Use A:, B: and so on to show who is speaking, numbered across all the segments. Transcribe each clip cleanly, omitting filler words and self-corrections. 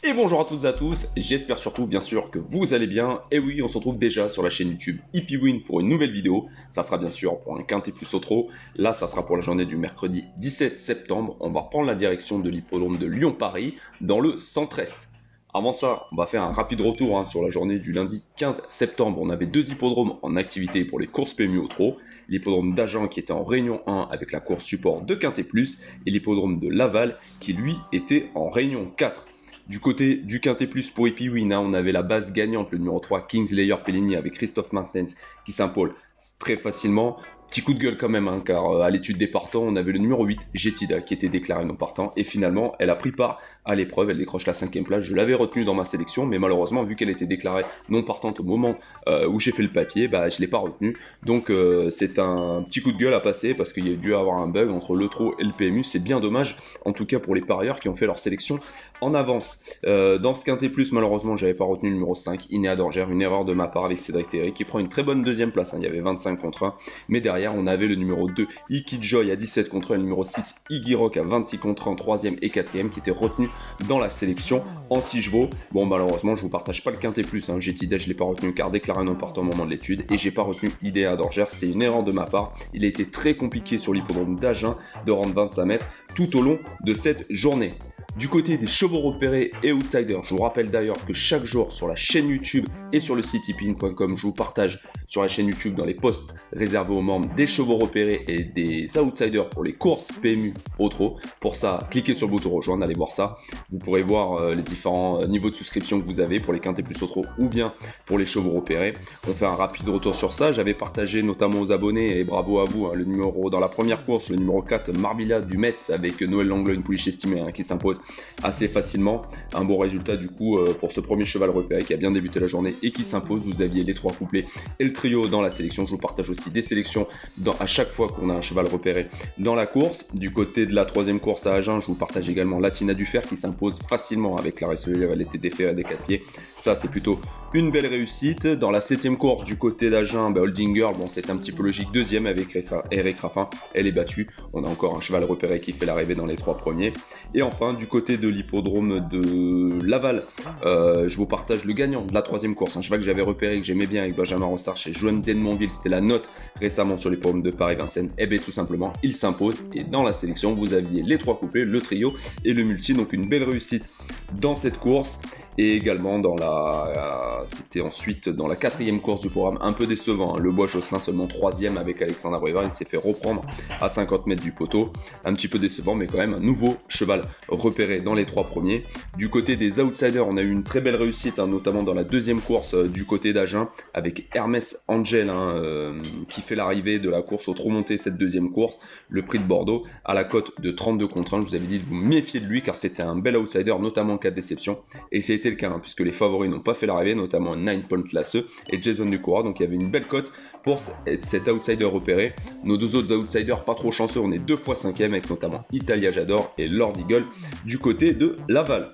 A: Et bonjour à toutes et à tous, j'espère surtout bien sûr que vous allez bien. Et oui, on se retrouve déjà sur la chaîne YouTube Hippie Win pour une nouvelle vidéo. Ça sera bien sûr pour un quintet plus Otro. Là, ça sera pour la journée du mercredi 17 septembre. On va prendre la direction de l'hippodrome de Lyon-Paris dans le centre-est. Avant ça, on va faire un rapide retour sur la journée du lundi 15 septembre. On avait deux hippodromes en activité pour les courses PMU Otro. L'hippodrome d'Agen qui était en réunion 1 avec la course support de Quintet Plus et l'hippodrome de Laval qui lui était en réunion 4. Du côté du Quintet Plus pour Hippie Win, on avait la base gagnante, le numéro 3, Kingslayer Pellini avec Christophe Martens qui s'impose très facilement. Petit coup de gueule quand même, car à l'étude des partants, on avait le numéro 8, Jetida, qui était déclaré non partant, et finalement, elle a pris part à l'épreuve, elle décroche la 5e place. Je l'avais retenue dans ma sélection, mais malheureusement, vu qu'elle était déclarée non partante au moment où j'ai fait le papier, je ne l'ai pas retenue. Donc c'est un petit coup de gueule à passer, parce qu'il y a dû avoir un bug entre le trot et le PMU. C'est bien dommage, en tout cas pour les parieurs qui ont fait leur sélection en avance. Dans ce quintet plus, malheureusement, j'avais pas retenu le numéro 5, Inéa d'Orgère, une erreur de ma part avec Cédric Théry, qui prend une très bonne deuxième place. Il y avait 25 contre 1, mais derrière, on avait le numéro 2, Iki Joy à 17 contre 1, et le numéro 6, Iggy Rock à 26 contre 1, 3e et 4e, qui étaient retenus dans la sélection en 6 chevaux. Bon, malheureusement, je vous partage pas le quintet plus. Jetida, je l'ai pas retenu car déclaré non partant au moment de l'étude, et j'ai pas retenu Idéa d'Orgère. C'était une erreur de ma part. Il a été très compliqué sur l'hippodrome d'Agen de rendre 25 mètres tout au long de cette journée. Du côté des chevaux repérés et outsiders, je vous rappelle d'ailleurs que chaque jour sur la chaîne YouTube et sur le site hippywin.com, je vous partage sur la chaîne YouTube dans les posts réservés aux membres des chevaux repérés et des outsiders pour les courses PMU Otro. Pour ça, cliquez sur le bouton rejoindre, allez voir ça. Vous pourrez voir les différents niveaux de souscription que vous avez pour les quintés plus Otro ou bien pour les chevaux repérés. On fait un rapide retour sur ça. J'avais partagé notamment aux abonnés, et bravo à vous, le numéro dans la première course, le numéro 4, Marbilla du Metz avec Noël Langlois, une pouliche estimée qui s'impose assez facilement. Un bon résultat du coup pour ce premier cheval repéré qui a bien débuté la journée et qui s'impose. Vous aviez les 3 couplets et le trio dans la sélection. Je vous partage aussi des sélections à chaque fois qu'on a un cheval repéré dans la course. Du côté de la 3e course à Agen, je vous partage également Latina du Fer qui s'impose facilement avec la Ressolée, elle était déférée des 4 pieds. Ça c'est plutôt une belle réussite. Dans la 7e course du côté d'Agen, Holding Girl, bon c'est un petit peu logique, 2e avec Eric Raffin, elle est battue. On a encore un cheval repéré qui fait l'arrivée dans les 3 premiers. Et enfin du côté de l'hippodrome de Laval, je vous partage le gagnant de la 3e course, un cheval que j'avais repéré, que j'aimais bien avec Benjamin Rossard chez Joanne Denmonville, c'était la note récemment sur l'hippodrome de Paris-Vincennes. Et bien tout simplement il s'impose, et dans la sélection vous aviez les 3 couplets, le trio et le multi, donc une belle réussite dans cette course. Et également c'était ensuite dans la 4e course du programme, un peu décevant, le Bois-Josselin seulement 3e avec Alexandre Abrivard, il s'est fait reprendre à 50 mètres du poteau, un petit peu décevant mais quand même un nouveau cheval repéré dans les 3 premiers. Du côté des outsiders, on a eu une très belle réussite, notamment dans la 2e course du côté d'Agen avec Hermès Angel qui fait l'arrivée de la course au trot monté, cette 2e course, le prix de Bordeaux à la cote de 32 contre 1. Je vous avais dit de vous méfier de lui car c'était un bel outsider, notamment en cas de déception, et c'est le cas puisque les favoris n'ont pas fait l'arrivée, notamment 9 Point Lasseux et Jason Ducoura, donc il y avait une belle cote pour cet outsider repéré. Nos deux autres outsiders pas trop chanceux, on est 2 fois 5e avec notamment Italia J'adore et Lord Eagle du côté de Laval.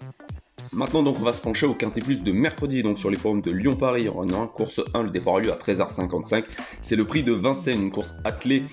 A: Maintenant donc on va se pencher au quintet plus de mercredi, donc sur les forums de Lyon-Paris. On a course 1, le départ a lieu à 13h55, c'est le prix de Vincennes, une course attelée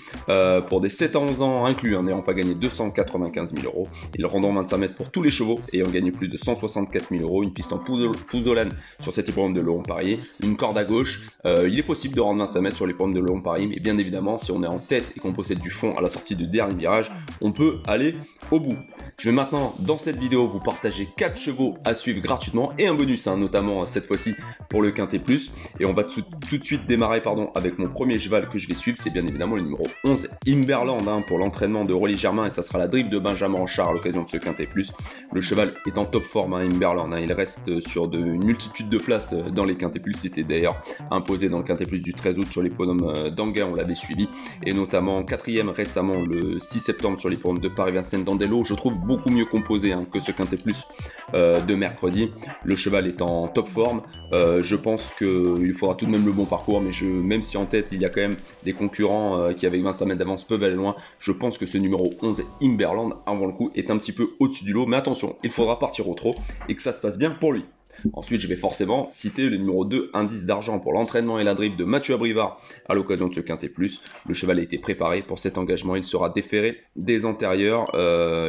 A: pour des 7 à 11 ans inclus, n'ayant pas gagné 295 000 €, et le rendant 25 mètres pour tous les chevaux ayant gagné plus de 164 000 €, une piste en pouzzolane sur cet hippodrome de Lyon-Paris, une corde à gauche. Il est possible de rendre 25 mètres sur l'hippodrome de Lyon-Paris, mais bien évidemment si on est en tête et qu'on possède du fond à la sortie du dernier virage, on peut aller au bout. Je vais maintenant dans cette vidéo vous partager 4 chevaux à suivre gratuitement et un bonus, notamment cette fois-ci pour le quintet plus, et on va tout de suite démarrer avec mon premier cheval que je vais suivre. C'est bien évidemment le numéro 11 Imberland pour l'entraînement de Rolly Germain, et ça sera la drift de Benjamin Ranchard à l'occasion de ce quintet plus. Le cheval est en top forme, Imberland, il reste sur une multitude de places dans les quintet plus. C'était d'ailleurs imposé dans le quintet plus du 13 août sur l'hippodrome d'Anguin, on l'avait suivi, et notamment 4e récemment le 6 septembre sur l'hippodrome de Paris-Vincennes d'Andelot. Je trouve beaucoup mieux composé que ce quintet plus de mercredi. Le cheval est en top forme, je pense qu'il faudra tout de même le bon parcours, mais même si en tête il y a quand même des concurrents qui avec 25 mètres d'avance peuvent aller loin, je pense que ce numéro 11 Imberland avant le coup est un petit peu au-dessus du lot, mais attention, il faudra partir au trot et que ça se passe bien pour lui. Ensuite, je vais forcément citer le numéro 2, indice d'argent pour l'entraînement et la dribble de Mathieu Abrivard à l'occasion de ce quintet plus. Le cheval a été préparé pour cet engagement, il sera déféré des antérieurs.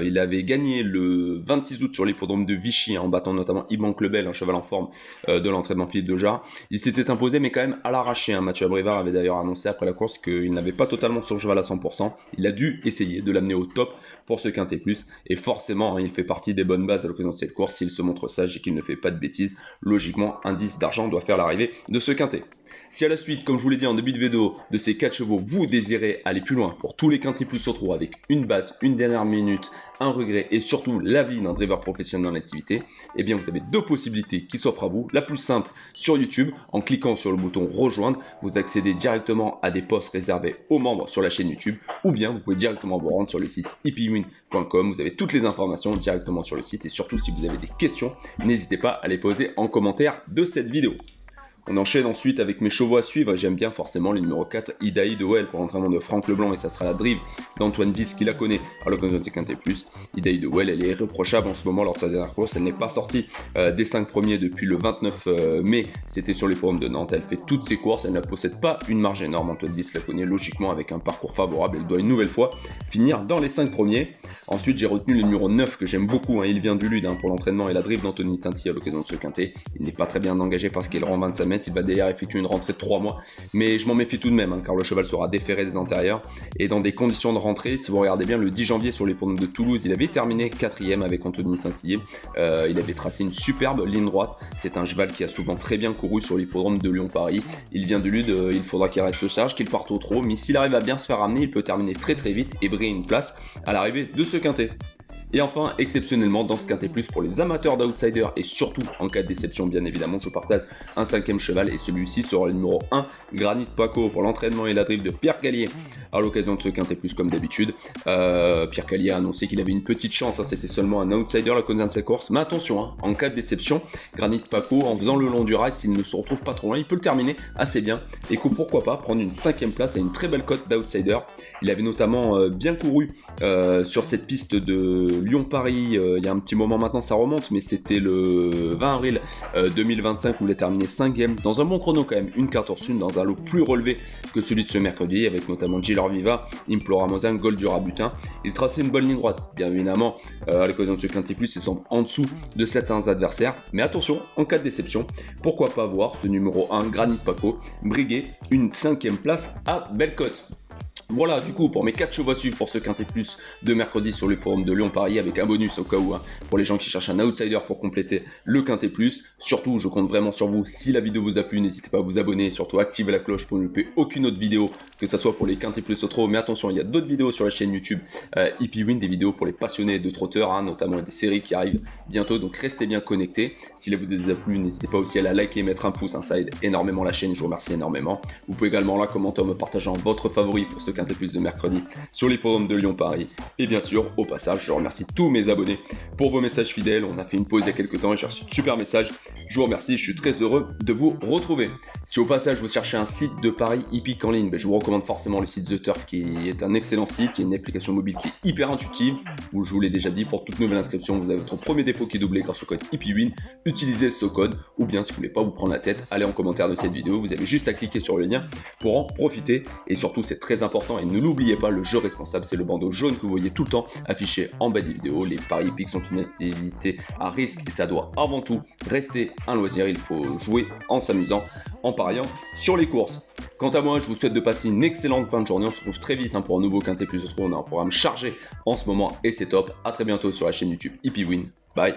A: Il avait gagné le 26 août sur l'hippodrome de Vichy en battant notamment Iban Clebel, un cheval en forme de l'entraînement Philippe de Jarre. Il s'était imposé mais quand même à l'arraché. Mathieu Abrivard avait d'ailleurs annoncé après la course qu'il n'avait pas totalement son cheval à 100%. Il a dû essayer de l'amener au top pour ce quintet plus et forcément il fait partie des bonnes bases à l'occasion de cette course. S'il se montre sage et qu'il ne fait pas de bêtises, logiquement indice d'argent doit faire l'arrivée de ce quintet. Si à la suite, comme je vous l'ai dit en début de vidéo, de ces 4 chevaux, vous désirez aller plus loin pour tous les quintés plus se retrouvent avec une base, une dernière minute, un regret et surtout l'avis d'un driver professionnel en activité, eh bien vous avez 2 possibilités qui s'offrent à vous. La plus simple sur YouTube, en cliquant sur le bouton rejoindre, vous accédez directement à des posts réservés aux membres sur la chaîne YouTube, ou bien vous pouvez directement vous rendre sur le site ipwin.com, vous avez toutes les informations directement sur le site et surtout si vous avez des questions, n'hésitez pas à les poser en commentaire de cette vidéo. On enchaîne ensuite avec mes chevaux à suivre et j'aime bien forcément le numéro 4, Idaï de Well pour l'entraînement de Franck Leblanc et ça sera la drive d'Antoine Bis qui la connaît à l'occasion de quintet plus. Idaï de Well, elle est irréprochable en ce moment lors de sa dernière course, elle n'est pas sortie des 5 premiers depuis le 29 mai, c'était sur les forums de Nantes, elle fait toutes ses courses, elle ne possède pas une marge énorme, Antoine Bis la connaît logiquement avec un parcours favorable, elle doit une nouvelle fois finir dans les 5 premiers. Ensuite j'ai retenu le numéro 9 que j'aime beaucoup, il vient du Lude pour l'entraînement et la drive d'Anthony Tinti à l'occasion de ce quintet, il n'est pas très bien engagé parce qu'il rend 25 mètres, il va d'ailleurs effectuer une rentrée de 3 mois, mais je m'en méfie tout de même car le cheval sera déféré des antérieurs et dans des conditions de rentrée, si vous regardez bien le 10 janvier sur l'hippodrome de Toulouse, il avait terminé 4ème avec Anthony Saint-Hillier, il avait tracé une superbe ligne droite, c'est un cheval qui a souvent très bien couru sur l'hippodrome de Lyon-Paris, il vient de Lude, il faudra qu'il reste sage, qu'il parte au trot, mais s'il arrive à bien se faire ramener, il peut terminer très vite et briller une place à l'arrivée de ce quintet. Et enfin, exceptionnellement, dans ce quintet plus pour les amateurs d'outsiders et surtout en cas de déception, bien évidemment, je partage un 5ème cheval et celui-ci sera le numéro 1, Granit Paco pour l'entraînement et la drive de Pierre Calier à l'occasion de ce quintet plus comme d'habitude. Pierre Calier a annoncé qu'il avait une petite chance, c'était seulement un outsider la cause de cette course, mais attention, en cas de déception, Granit Paco, en faisant le long du rail, s'il ne se retrouve pas trop loin, il peut le terminer assez bien et que pourquoi pas prendre une 5ème place à une très belle cote d'outsider. Il avait notamment bien couru sur cette piste de Lyon-Paris, il y a un petit moment maintenant ça remonte, mais c'était le 20 avril 2025 où il a terminé 5ème, dans un bon chrono quand même, une 14-1, dans un lot plus relevé que celui de ce mercredi, avec notamment Gilor Viva, Implora Mozin, Gold du Rabutin. Il traçait une bonne ligne droite, bien évidemment, à l'occasion de ce quintet plus, il semble en dessous de certains adversaires, mais attention, en cas de déception, pourquoi pas voir ce numéro 1, Granit Paco, briguer une 5ème place à belle cote. Voilà du coup pour mes 4 chevaux à suivre pour ce quintet plus de mercredi sur le forum de Lyon-Paris avec un bonus au cas où pour les gens qui cherchent un outsider pour compléter le quintet plus. Surtout je compte vraiment sur vous, si la vidéo vous a plu n'hésitez pas à vous abonner et surtout activer la cloche pour ne louper aucune autre vidéo, que ce soit pour les quintet plus au trot, mais attention il y a d'autres vidéos sur la chaîne YouTube ipwin, des vidéos pour les passionnés de trotteurs, notamment des séries qui arrivent bientôt, donc restez bien connectés. Si la vidéo vous a plu n'hésitez pas aussi à la liker et mettre un pouce, ça aide énormément la chaîne, je vous remercie énormément. Vous pouvez également la commenter en me partageant votre favori pour ce quintet plus de mercredi sur l'hippodrome de Lyon-Paris. Et bien sûr, au passage, je remercie tous mes abonnés pour vos messages fidèles. On a fait une pause il y a quelques temps et j'ai reçu de super messages. Je vous remercie, je suis très heureux de vous retrouver. Si au passage vous cherchez un site de paris hippique en ligne, je vous recommande forcément le site The Turf qui est un excellent site, qui est une application mobile qui est hyper intuitive. Où je vous l'ai déjà dit, pour toute nouvelle inscription, vous avez votre premier dépôt qui est doublé grâce au code ipwin. Utilisez ce code, ou bien si vous voulez pas vous prendre la tête, allez en commentaire de cette vidéo, vous avez juste à cliquer sur le lien pour en profiter. Et surtout c'est très important et ne n'oubliez pas, le jeu responsable, c'est le bandeau jaune que vous voyez tout le temps affiché en bas des vidéos. Les paris hippiques sont une activité à risque et ça doit avant tout rester un loisir. Il faut jouer en s'amusant, en pariant sur les courses. Quant à moi, je vous souhaite de passer une excellente fin de journée. On se retrouve très vite pour un nouveau quintet plus de trop. On a un programme chargé en ce moment et c'est top. A très bientôt sur la chaîne YouTube ipwin. Bye.